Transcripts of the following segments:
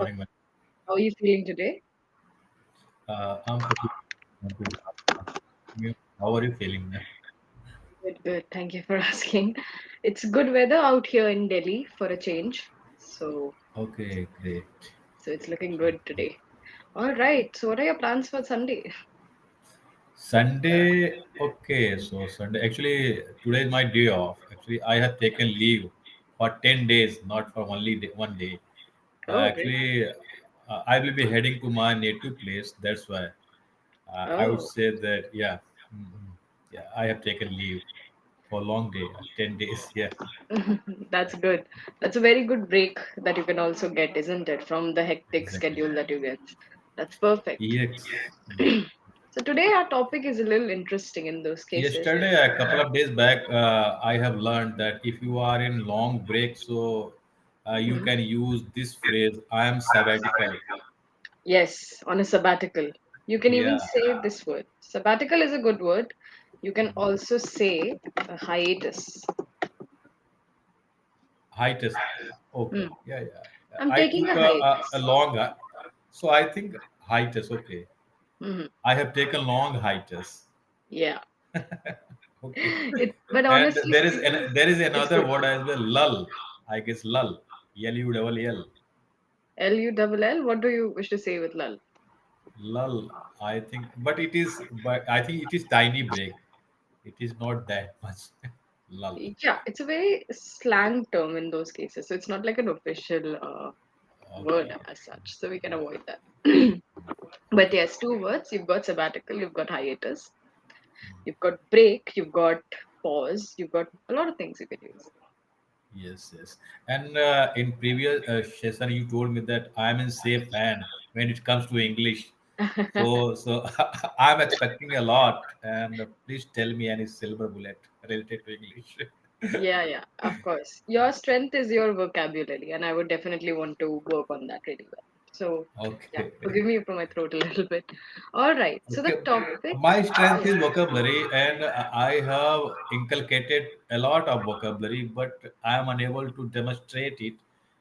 How morning, man. how are you feeling today? I'm pretty good. How are you feeling, man? Good, good. Thank you for asking. It's good weather out here in Delhi for a change. So Okay, great. so it's looking good today. All right. So what are your plans for Sunday? Sunday, okay. So Sunday, actually, today is my day off. Actually, I have taken leave for 10 days, not for only one day. Oh, great. Actually, I will be heading to my native place. That's why I would Oh, say that, yeah, mhm. Yeah, I have taken leave for a long day, 10 days. Yeah, that's good. That's a very good break that you can also get, isn't it, from the hectic exactly. schedule that you get. That's perfect. Yes. So today our topic is a little interesting in those cases. Yesterday, a couple of days back, I have learned that if you are in long break, so you Mhm. can use this phrase, I am sabbatical. Yes, on a sabbatical. You can even Yeah, say this word. Sabbatical is a good word. You can also say a hiatus. hiatus. Okay, Hmm. yeah. I'm I taking took a a hiatus. long, so I think hiatus, okay. Hmm. I have taken long hiatus. Yeah. Okay. But And honestly speaking, there is it's another good. word as well, lull. I guess lull. L-U-L-L. Lull. What do you wish to say with lull? Lull. I think, but I think it is tiny break. It is not that much. Lull. Yeah, it's a very slang term in those cases. So it's not like an official word Okay. as such. So we can avoid that. But yes, two words. You've got sabbatical, you've got hiatus. You've got break, you've got pause, you've got a lot of things you could use. Yes. And in previous session, you told me that I'm in safe hand when it comes to English. So I'm expecting a lot. And please tell me any silver bullet related to English. Yeah, of course. Your strength is your vocabulary, and I would definitely want to work on that really well. So, yeah, Okay. forgive me for my throat a little bit. All right, so the Okay. topic. My strength is vocabulary, and I have inculcated a lot of vocabulary, but I am unable to demonstrate it.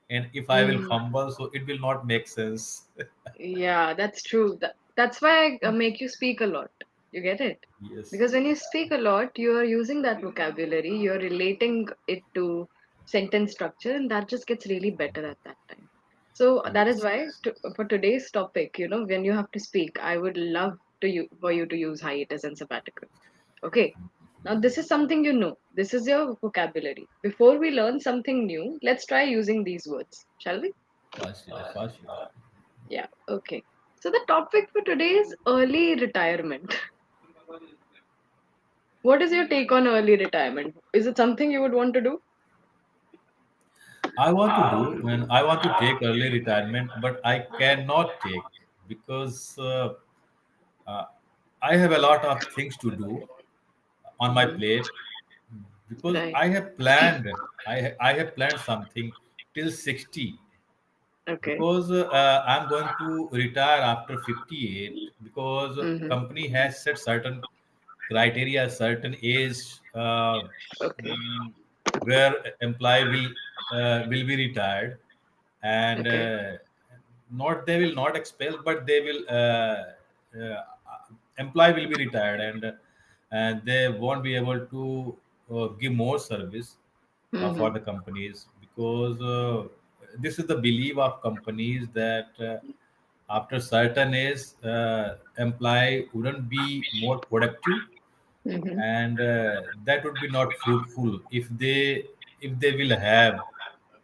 And if I will Mm, fumble, so it will not make sense. yeah, that's true. That's why I make you speak a lot. You get it? Yes. Because when you speak a lot, you are using that vocabulary, you're relating it to sentence structure, and that just gets really better at that time. So that is Yes. why for today's topic, when you have to speak, I would love for you to use hiatus and sabbatical. Okay. Now this is something you know. This is your vocabulary. Before we learn something new, let's try using these words, shall we? For sure. Yeah. Okay. So the topic for today is early retirement. What is your take on early retirement? Is it something you would want to do? I want to do and I want to take early retirement, but I cannot take because uh, I have a lot of things to do on my Hmm. plate because Right. I have planned something till 60 Okay. because I'm going to retire after 58 because Mm-hmm. company has set certain criteria, certain age Okay. mm, where employee will be retired, and Okay. not they will not expel, but they will employee will be retired, and they won't be able to give more service Mm-hmm. for the companies because this is the belief of companies that after certain age employee wouldn't be more productive, Mm-hmm. and that would be not fruitful if they will have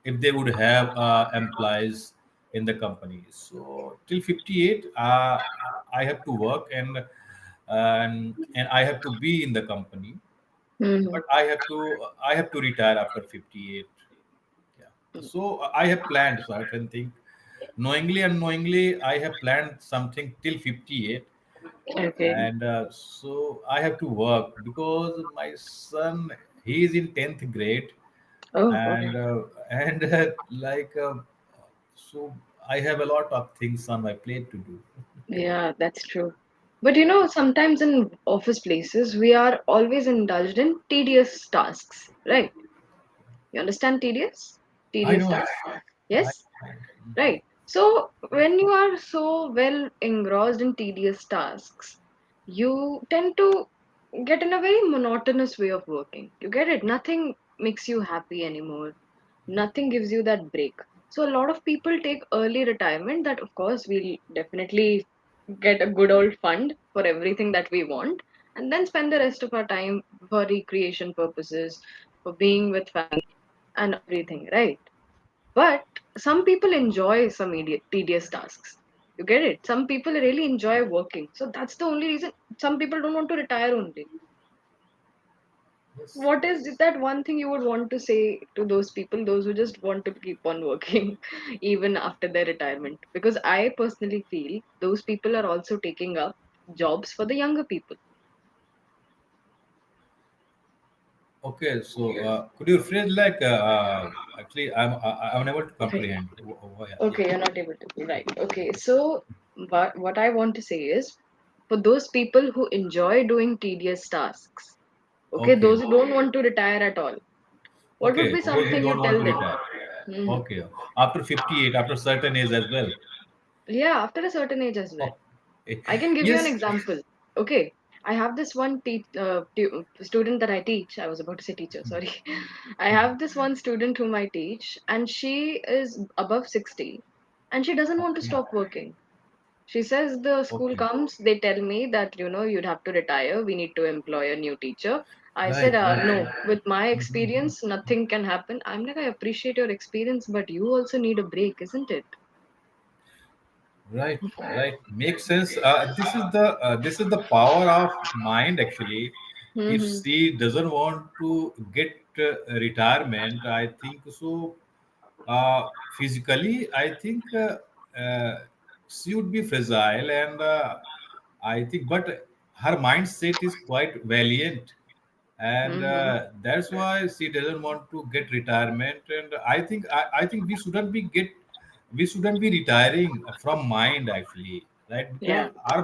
if they would have employees in the company. So till 58 I have to work, and I have to be in the company, Mm-hmm. but I have to retire after 58. Yeah. So I have planned certain thing. Knowingly, unknowingly, I have planned something till 58, Okay. and so I have to work because my son, he is in 10th grade, Oh, okay. and so I have a lot of things on my plate to do. Yeah, that's true. But sometimes in office places, we are always indulged in tedious tasks, right? You understand tedious? I Tedious know. tasks? I, Yes? I, Right. So, when you are so well engrossed in tedious tasks, you tend to get in a very monotonous way of working. You get it? Nothing makes you happy anymore. Nothing gives you that break. So, a lot of people take early retirement that, of course, we'll definitely get a good old fund for everything that we want, and then spend the rest of our time for recreation purposes, for being with family, and everything, right? But some people enjoy some tedious tasks. You get it? Some people really enjoy working. So that's the only reason some people don't want to retire only. Yes. What is that one thing you would want to say to those people, those who just want to keep on working even after their retirement? Because I personally feel those people are also taking up jobs for the younger people. Okay, so could you rephrase like actually I'm unable to Okay. comprehend. Yeah. Okay, you're not able to. Right. Okay. So, but what I want to say is for those people who enjoy doing tedious tasks, okay, Okay. those who don't want to retire at all, what would Okay. be Those who something you don't want tell to them? retire. Hmm. Okay. After 58, after certain age as well. Yeah, after a certain age as well. Oh, I can give you an yes. example. Okay, I have this one student that I teach. I was about to say teacher, sorry. I have this one student whom I teach, and she is above 60, and she doesn't want to Okay. stop working. She says the school Okay. comes, they tell me that, you'd have to retire, we need to employ a new teacher. I said, Right. Right. no, with my Mhm. experience, nothing can happen. I'm like, I appreciate your experience, but you also need a break, isn't it? Right, right. Makes sense. This is the power of mind actually. If Mm-hmm. she doesn't want to get retirement, I think so. Physically, I think she would be fragile, and I think, but her mindset is quite valiant, and Mm-hmm. that's why she doesn't want to get retirement. And I think we shouldn't be retiring from mind actually, right? Yeah. Because our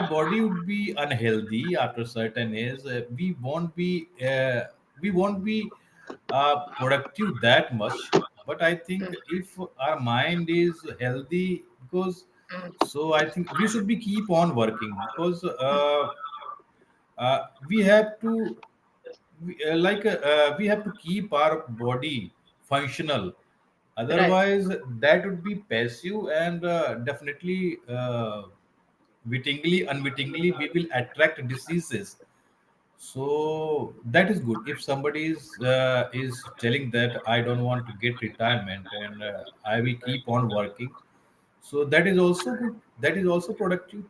body would be unhealthy after certain age. We won't be productive that much. But I think if our mind is healthy, because so I think we should be keep on working because we have to we have to keep our body functional. Right. Otherwise that would be passive, and definitely wittingly unwittingly we will attract diseases. So that is good if somebody is telling that I don't want to get retirement, and I will keep on working. So that is also good, that is also productive.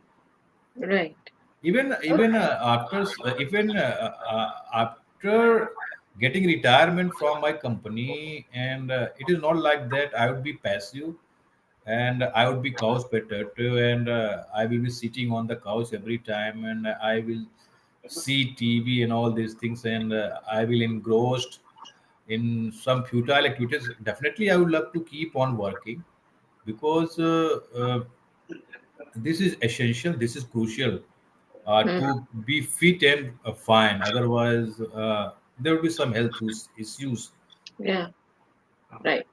Right. Even after even after getting retirement from my company, and it is not like that I would be passive, and I would be couch potato, and I will be sitting on the couch every time, and I will see TV and all these things, and I will engrossed in some futile activities. Definitely I would love to keep on working because this is essential, this is crucial Mm. to be fit and fine. Otherwise, there will be some health issues. Yeah. Right.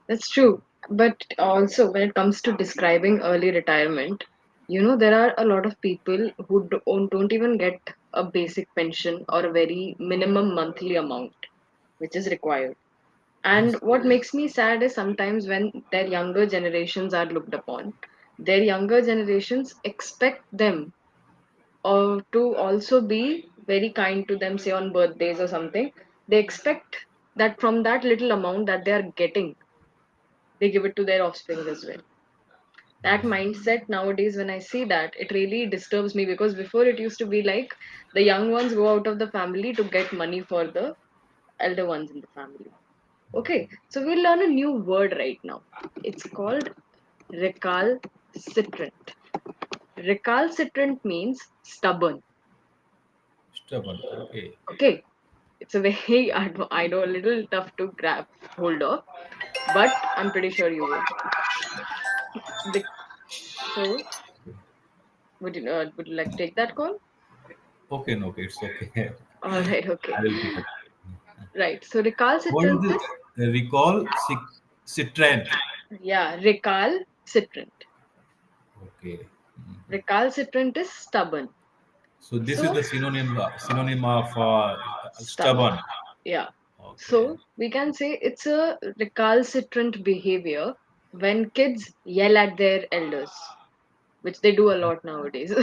That's true. But also, when it comes to describing early retirement, there are a lot of people who don't even get a basic pension or a very minimum monthly amount, which is required. And Yes. what makes me sad is sometimes when their younger generations are looked upon, their younger generations expect them to also be very kind to them, say on birthdays or something. They expect that from that little amount that they are getting, they give it to their offspring as well. That mindset nowadays, when I see that, it really disturbs me because before it used to be like the young ones go out of the family to get money for the elder ones in the family. Okay, so we'll learn a new word right now. It's called recalcitrant. Recalcitrant means stubborn. Stubborn. Okay. Okay, it's a very, I know, a little tough to grab hold of, but I'm pretty sure you will. The, so, would you like to take that call? Okay, no, okay, it's okay. All right, okay. I will pick up. Right. So What is recalcitrance this? is Recall citrant. Yeah, recalcitrant. Okay. Recalcitrant is stubborn. So this is So the synonym of stubborn. stubborn. Yeah. Okay. So we can say it's a recalcitrant behavior when kids yell at their elders, which they do a lot nowadays.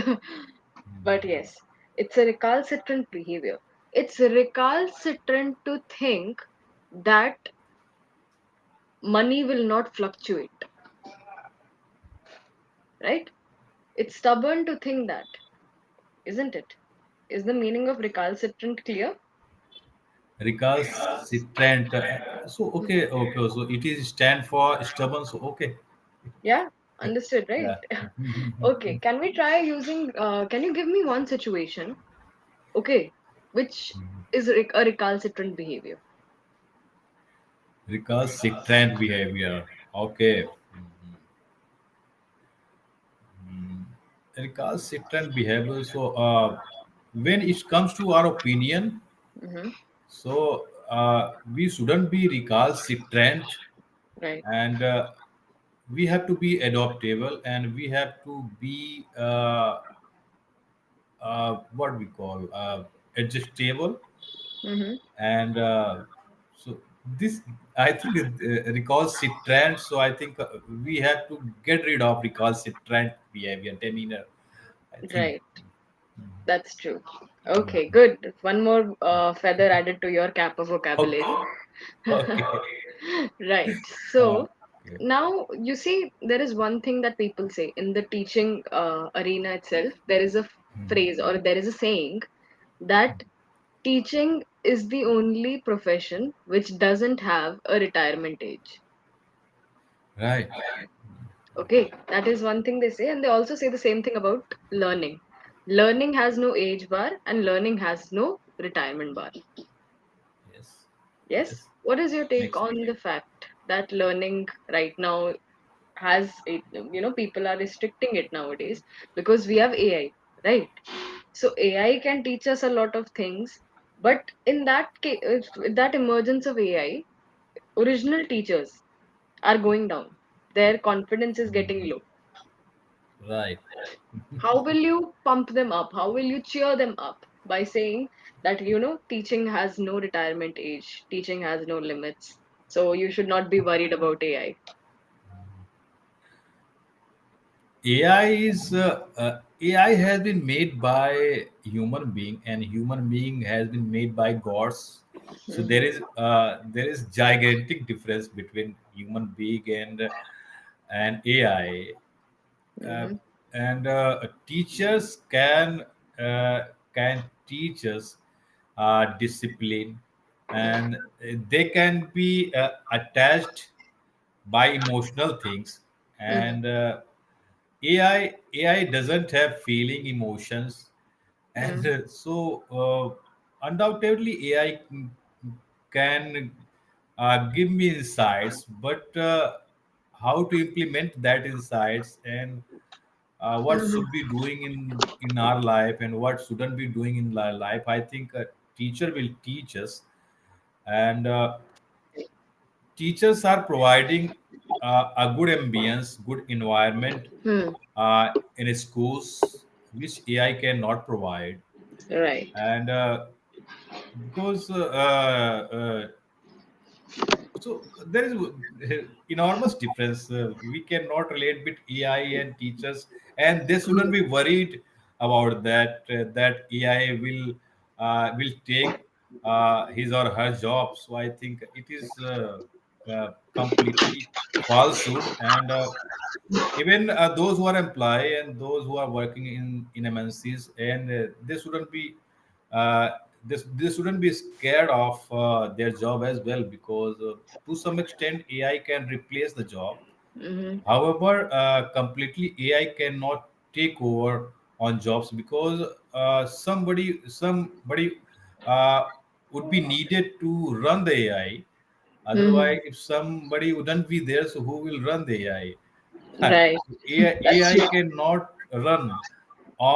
But yes, it's a recalcitrant behavior. It's recalcitrant to think that money will not fluctuate, right? It's stubborn to think that, isn't it? Is the meaning of recalcitrant clear? Recalcitrant. So okay, okay. So it is stand for stubborn. So okay. Yeah, understood, right? Yeah. Okay, can we try using, can you give me one situation, okay, which is a recalcitrant behavior? Recalcitrant behavior. Okay. Recalcitrant behavior. So when it comes to our opinion, Mm-hmm. so we shouldn't be recalcitrant, Right. and we have to be adaptable, and we have to be what we call adjustable, Mm-hmm. and so this I think recalcitrant. So I think we have to get rid of recalcitrant behavior demeanor, I think. Right. That's true. Okay, good. One more feather added to your cap of vocabulary. Okay. Okay. Right. uh, So okay. now you see, there is one thing that people say in the teaching arena itself. There is a phrase or there is a saying that teaching is the only profession which doesn't have a retirement age. Right. Okay, that is one thing they say, and they also say the same thing about learning. Learning has no age bar, and learning has no retirement bar. Yes. Yes? Yes. What is your take Makes on sense. the fact that learning right now has, people are restricting it nowadays because we have AI, right? So AI can teach us a lot of things, but in that case, with that emergence of AI, original teachers are going down. Their confidence is getting low. Right. How will you pump them up? How will you cheer them up? By saying that, teaching has no retirement age, teaching has no limits. So you should not be worried about AI. AI is AI has been made by human being, and human being has been made by gods. So Mm-hmm. there is gigantic difference between human being and AI. uh, Mm-hmm. and teachers can teach us discipline, and they can be attached by emotional things, Mm-hmm. and AI doesn't have feeling emotions, and Mm-hmm. so undoubtedly AI can give me insights, but how to implement that insights, and what Mm-hmm. should be doing in our life and what shouldn't be doing in our life, I think a teacher will teach us, and teachers are providing a good ambience, good environment Hmm. in schools, which AI cannot provide. Right. And because so there is enormous difference. We cannot relate with AI and teachers, and they shouldn't be worried about that. That AI will take his or her job. So I think it is completely falsehood, and even those who are employed and those who are working in MNCs, and they shouldn't be uh, they shouldn't be scared of their job as well, because to some extent AI can replace the job. Mm-hmm. However, completely AI cannot take over on jobs, because somebody uh, would be needed to run the AI. Mm-hmm. Otherwise, if somebody wouldn't be there, so who will run the AI? Right. That's AI true. cannot run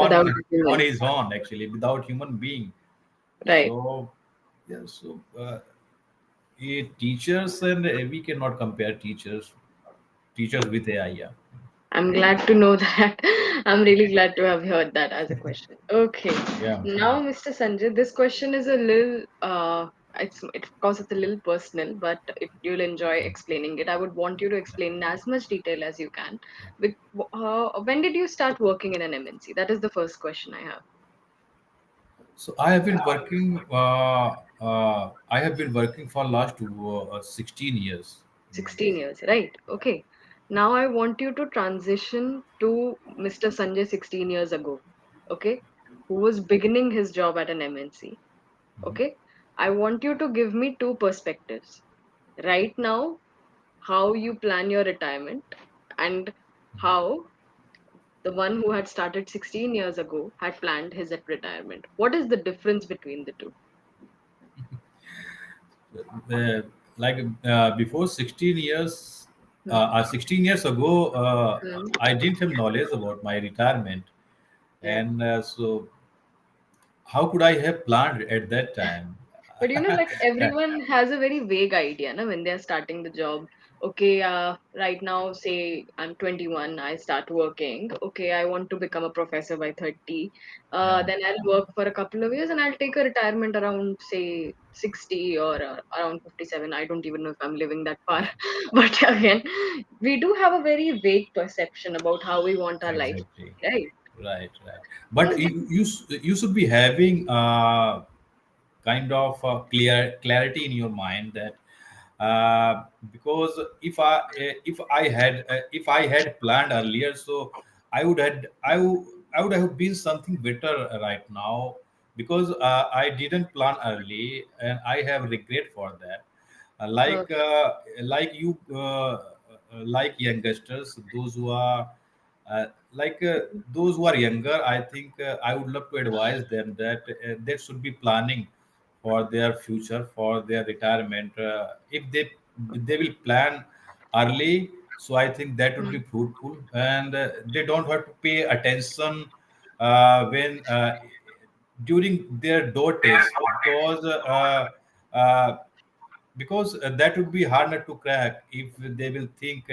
Without on humans. his own, actually, without human being. Right. So yeah, teachers, and we cannot compare teachers. teachers with AI. Yeah. I'm glad to know that. I'm really glad to have heard that as a question. Okay. Yeah. Now, Mr. Sanjay, this question is a little, of course, it's a little personal, but if you'll enjoy explaining it, I would want you to explain in as much detail as you can. When did you start working in an MNC? That is the first question I have. So I have been working. I have been working for last 16 years. 16 years, right? Okay. Now I want you to transition to Mr. Sanjay 16 years ago, okay, who was beginning his job at an MNC. Okay. I want you to give me two perspectives. Right now, how you plan your retirement, and how the one who had started 16 years ago had planned his retirement. What is the difference between the two? uh, like before 16 years, Hmm. 16 years ago, Hmm. I didn't have knowledge about my retirement, Yeah. and so how could I have planned at that time? But like everyone has a very vague idea, na, when they're starting the job. Okay, right now, say I'm 21, I start working. Okay, I want to become a professor by 30. Yeah, Then I'll work for a couple of years and I'll take a retirement around, say, 60 or around 57. I don't even know if I'm living that far. But again, we do have a very vague perception about how we want our life to exactly. be, right? Right, right. You But know, you should be having kind of clarity in your mind that because if I had planned earlier, so I would have been something better right now, because I didn't plan early and I have regret for that. uh, Like you, like youngsters, like those who are younger, I think I would love to advise them that they should be planning for their future, for their retirement. If they will plan early, so I think that would be mm, fruitful, and they don't have to pay attention when during their dotage, uh, because that would be harder to crack if they will think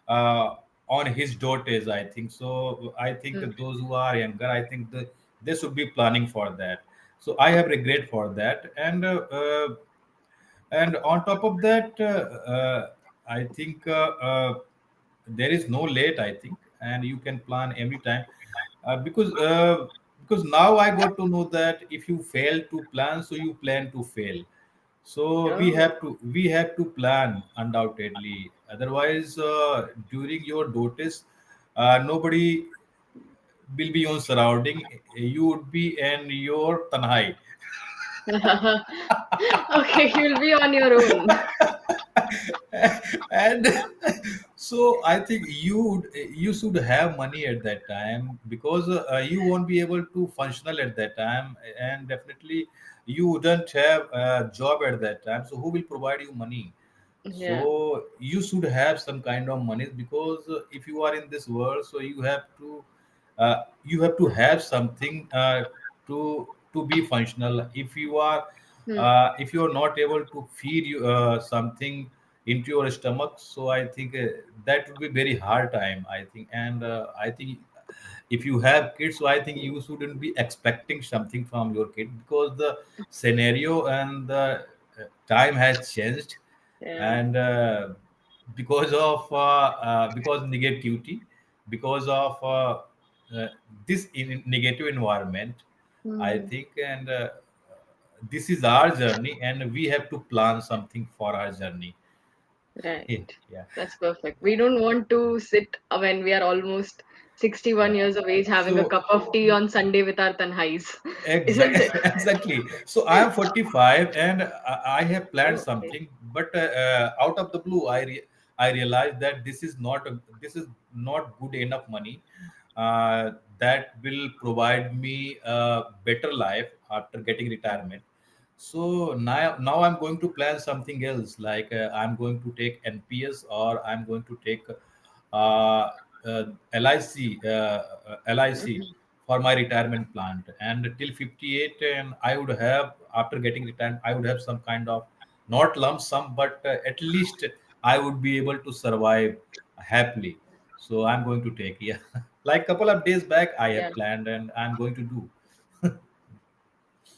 on his dotage. I think so. I think mm, those who are younger, I think they should be planning for that. So I have regret for that, and on top of that, I think there is no late, I think, and you can plan every time, because now I got to know that if you fail to plan, so you plan to fail. So oh, we have to plan undoubtedly. Otherwise, during your notice, nobody will be on surrounding. You would be in your tanhai. okay, you'll be on your own. And so I think you should have money at that time, because you won't be able to functional at that time, and definitely you wouldn't have a job at that time, so who will provide you money? Yeah. So you should have some kind of money, because if you are in this world, so you have to have something to be functional. Hmm. If you are not able to feed you something into your stomach, so I think that would be very hard time, I think. And I think if you have kids, so I think you shouldn't be expecting something from your kid, because the scenario and the time has changed. Yeah. And because negativity, because of this negative environment, I Hmm. think. And this is our journey, and we have to plan something for our journey. Right. Yeah, That's perfect. We don't want to sit when we are almost 61 yeah. years of age having a So cup of tea on Sunday with our tanhais, isn't it? exactly, exactly. So I am 45, and I have planned Oh, okay. something, but out of the blue, I realized that this is not good enough money that will provide me a better life after getting retirement. So now I'm going to plan something else. Like I'm going to take NPS, or I'm going to take uh, LIC, LIC Mhm. for my retirement plan. And till 58, and I would have, after getting retired, I would have some kind of, not lump sum, but at least I would be able to survive happily. So I'm going to take, yeah. Like couple of days back, I Yeah. have planned and I'm going to do.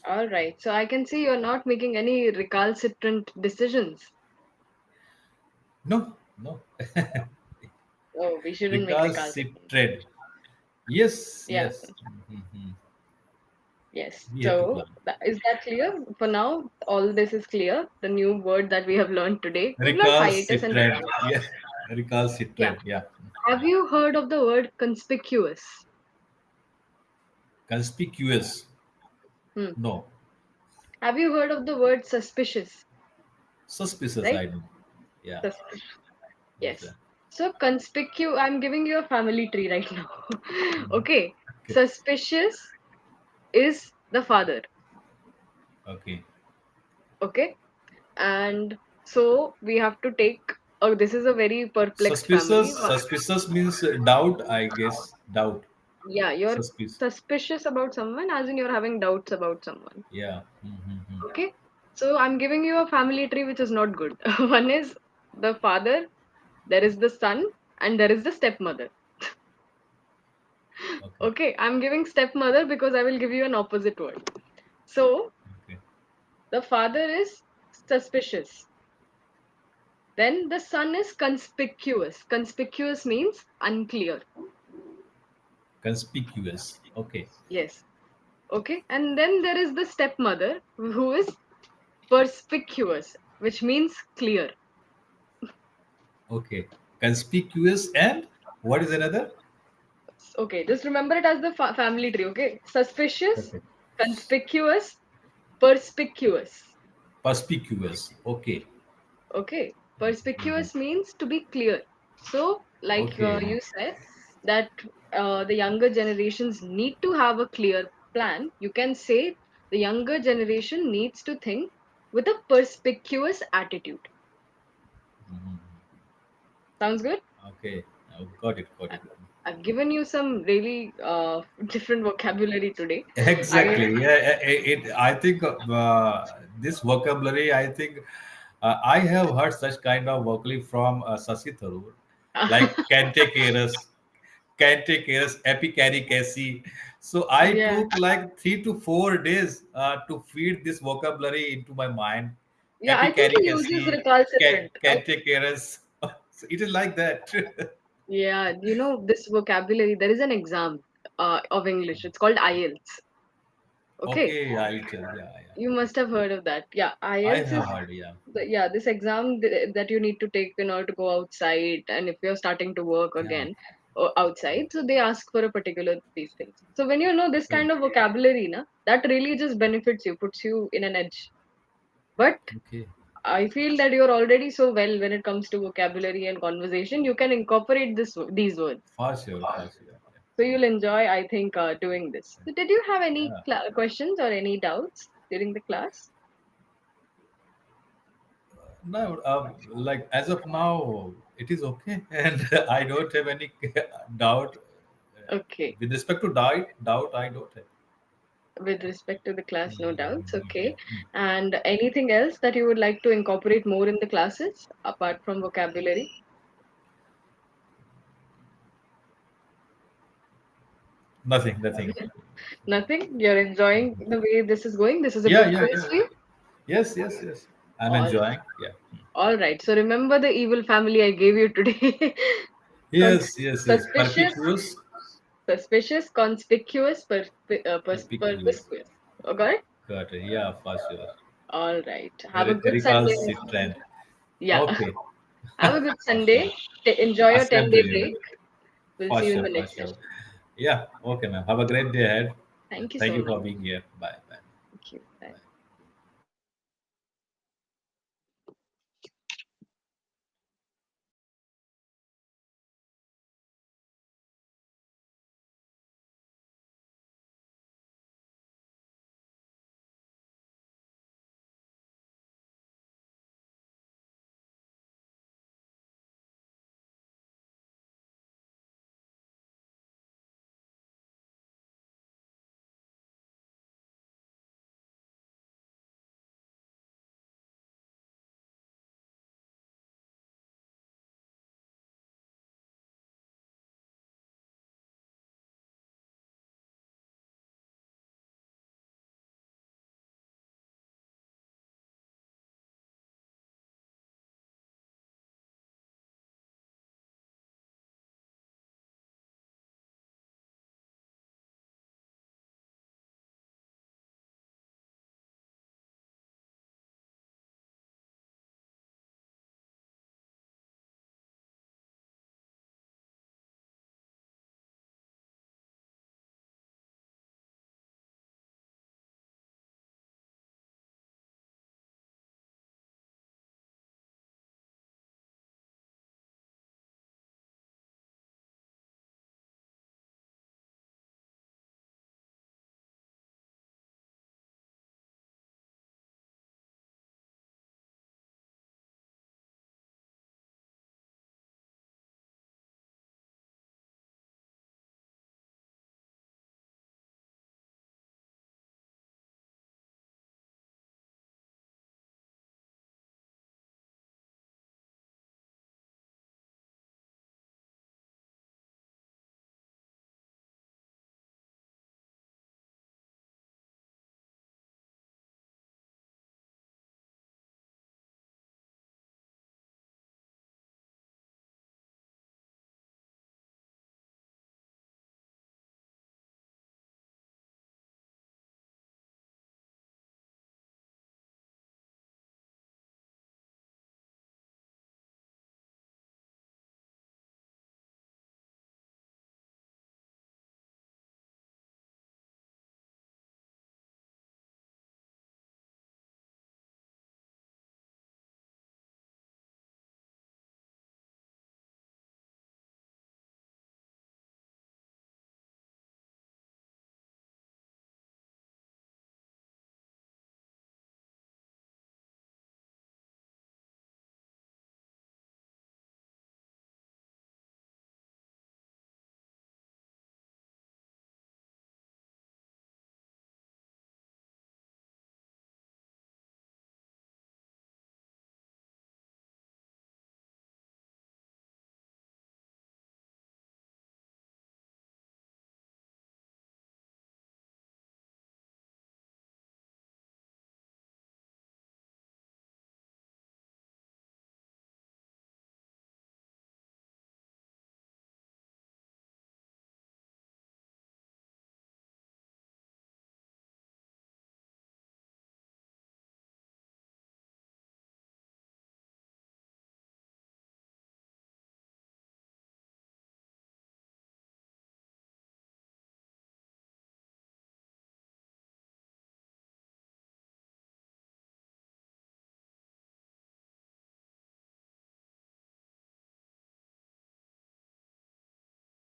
All right. So I can see you're not making any recalcitrant decisions. No, no. Oh, we shouldn't make recalcitrant. Recalcitrant. Yes, Yeah. yes. Mhm. Yes. We have to So plan. is that clear? For now, all this is clear. The new word that we have learned today. We've learned hiatus and Recalcitrant. recalcitrant. Yeah. Yeah. Recalcitrant. Yeah. Have you heard of the word conspicuous? Conspicuous. Hmm. No. Have you heard of the word suspicious? Suspicious, Right? I know. Yeah. Suspicious. Yes. Yes. So conspicuous, I'm giving you a family tree right now. Mhm. Okay. Okay. Suspicious is the father. Okay. Okay. And so we have to take, oh, this is a very perplexed family. Suspicious means doubt, I guess. Doubt. Yeah, you're Suspicious. suspicious about someone, as in you're having doubts about someone. Yeah. Mm-hmm. Okay. So I'm giving you a family tree which is not good. One is the father, there is the son, and there is the stepmother. Okay. Okay, I'm giving stepmother because I will give you an opposite word. So Okay. the father is suspicious. Then the son is conspicuous. Conspicuous means unclear. Conspicuous. Okay. Yes. Okay. And then there is the stepmother who is perspicuous, which means clear. Okay. Conspicuous and what is another? Okay, just remember it as the family tree. Okay. Suspicious, Okay. conspicuous, perspicuous. Perspicuous. Okay. Okay. Mhm. Perspicuous means to be clear. So, like Okay. you said, that the younger generations need to have a clear plan. You can say the younger generation needs to think with a perspicuous attitude. Mhm. Sounds good? Okay. Oh, got it. Got I- it. I've given you some really different vocabulary today. I Exactly. Yeah. I think this vocabulary. I think I have heard such kind of vocabulary from Sasi Tharoor, like cantankerous, cantankerous, epicaricacy. So I yeah, took like 3 to 4 days to feed this vocabulary into my mind. yeah. I think he uses Epicaricacy, recalcitrant. cantankerous. So it is like that. Yeah, you know this vocabulary. There is an exam of English. It's called IELTS. Okay, Okay, I'll tell. Yeah, yeah. you must have heard of that. Yeah, I IELTS is have heard. Yeah. yeah, this exam that you need to take in order to go outside, and if you're starting to work Yeah. again or outside, so they ask for a particular these things. So when you know this True. kind of vocabulary, na, that really just benefits you, puts you in an edge. But Okay. I feel that you're already so well when it comes to vocabulary and conversation. You can incorporate these words. For sure. For sure. So you'll enjoy, I think, doing this. So did you have any Yeah. questions or any doubts during the class? No, like as of now, it is okay, and I don't have any doubt. Okay. With respect to doubt, I don't have. With respect to the class, no doubts. Okay. Mhm. And anything else that you would like to incorporate more in the classes apart from vocabulary? Nothing, nothing. Nothing? You're enjoying the way this is going? This is a Yeah, good yeah, quiz yeah. for you? Yes, yes, yes. I'm All, enjoying. Yeah. all right. So remember the evil family I gave you today. Yes, yes, yes. Suspicious, Perspicuous, suspicious, conspicuous, perspicuous. perspicuous. Okay? Got it. Yeah, for sure. All right. Have a good Sunday. Recalcitrant. Yeah. Okay. Have a good For sure. Sunday. Enjoy your Same to 10-day you. break. We'll For see you in sure, the for next sure. session. Yeah. Okay, ma'am. Have a great day ahead. Thank you Thank so you much. for being here. Bye.